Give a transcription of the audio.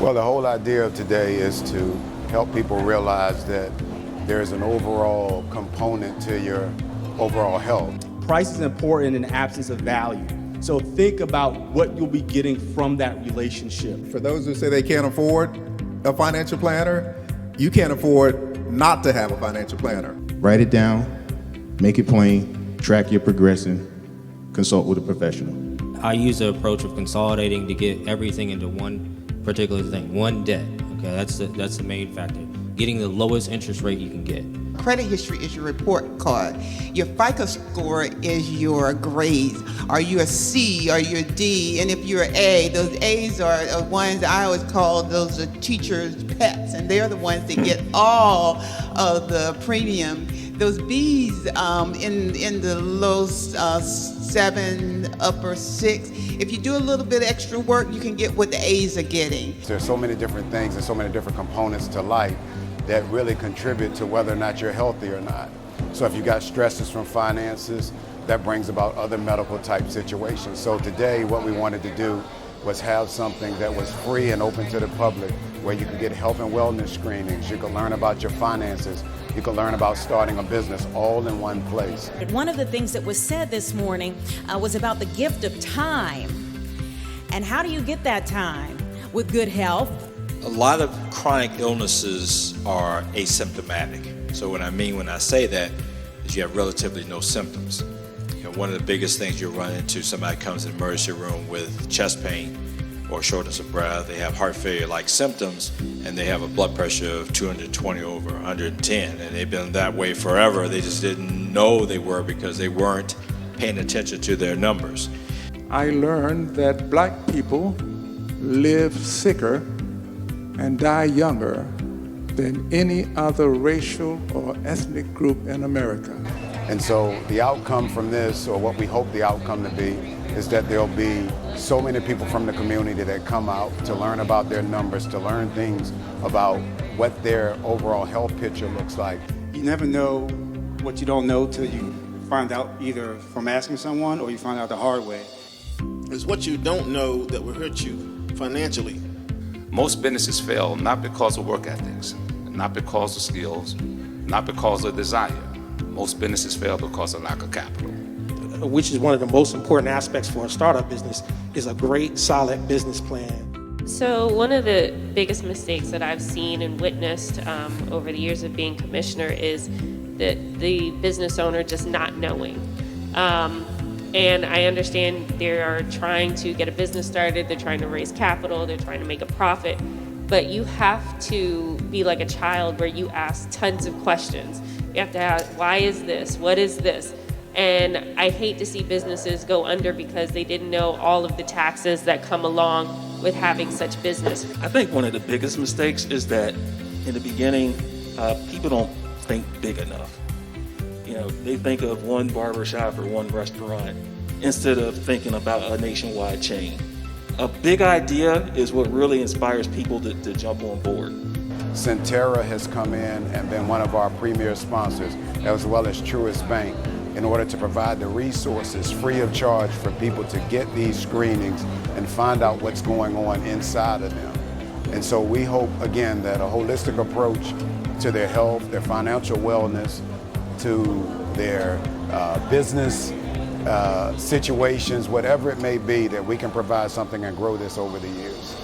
Well, the whole idea of today is to help people realize that there's an overall component to your overall health. Price is important in the absence of value. So think about what you'll be getting from that relationship. For those who say they can't afford a financial planner, you can't afford not to have a financial planner. Write it down, make it plain, track your progression, consult with a professional. I use the approach of consolidating to get everything into one particular thing, one debt. Okay, that's the main factor. Getting the lowest interest rate you can get. Credit history is your report card. Your FICO score is your grades. Are you a C? Are you a D? And if you're an A, those A's are ones I always call those are teachers' pets, and they're the ones that get all of the premium. Those B's in the low 7, upper 6. If you do a little bit of extra work, you can get what the A's are getting. There's so many different things and so many different components to life that really contribute to whether or not you're healthy or not. So if you got stresses from finances, that brings about other medical type situations. So today what we wanted to do was have something that was free and open to the public, where you could get health and wellness screenings, you could learn about your finances, you could learn about starting a business all in one place. One of the things that was said this morning was about the gift of time. And how do you get that time? With good health. A lot of chronic illnesses are asymptomatic. So what I mean when I say that is you have relatively no symptoms. You know, one of the biggest things you'll run into, somebody comes in the emergency room with chest pain or shortness of breath, they have heart failure-like symptoms, and they have a blood pressure of 220 over 110, and they've been that way forever. They just didn't know they were because they weren't paying attention to their numbers. I learned that black people live sicker and die younger than any other racial or ethnic group in America. And so the outcome from this, or what we hope the outcome to be, is that there'll be so many people from the community that come out to learn about their numbers, to learn things about what their overall health picture looks like. You never know what you don't know till you find out, either from asking someone or you find out the hard way. It's what you don't know that will hurt you financially. Most businesses fail not because of work ethics, not because of skills, not because of desire. Most businesses fail because of lack of capital. Which is one of the most important aspects for a startup business, is a great, solid business plan. So one of the biggest mistakes that I've seen and witnessed over the years of being commissioner is that the business owner just not knowing. And I understand they are trying to get a business started, they're trying to raise capital, they're trying to make a profit, but you have to be like a child where you ask tons of questions. You have to ask, why is this? What is this? And I hate to see businesses go under because they didn't know all of the taxes that come along with having such business. I think one of the biggest mistakes is that in the beginning, people don't think big enough. You know, they think of one barbershop or one restaurant instead of thinking about a nationwide chain. A big idea is what really inspires people to jump on board. Centerra has come in and been one of our premier sponsors, as well as Truist Bank, in order to provide the resources free of charge for people to get these screenings and find out what's going on inside of them. And so we hope, again, that a holistic approach to their health, their financial wellness, to their business situations, whatever it may be, that we can provide something and grow this over the years.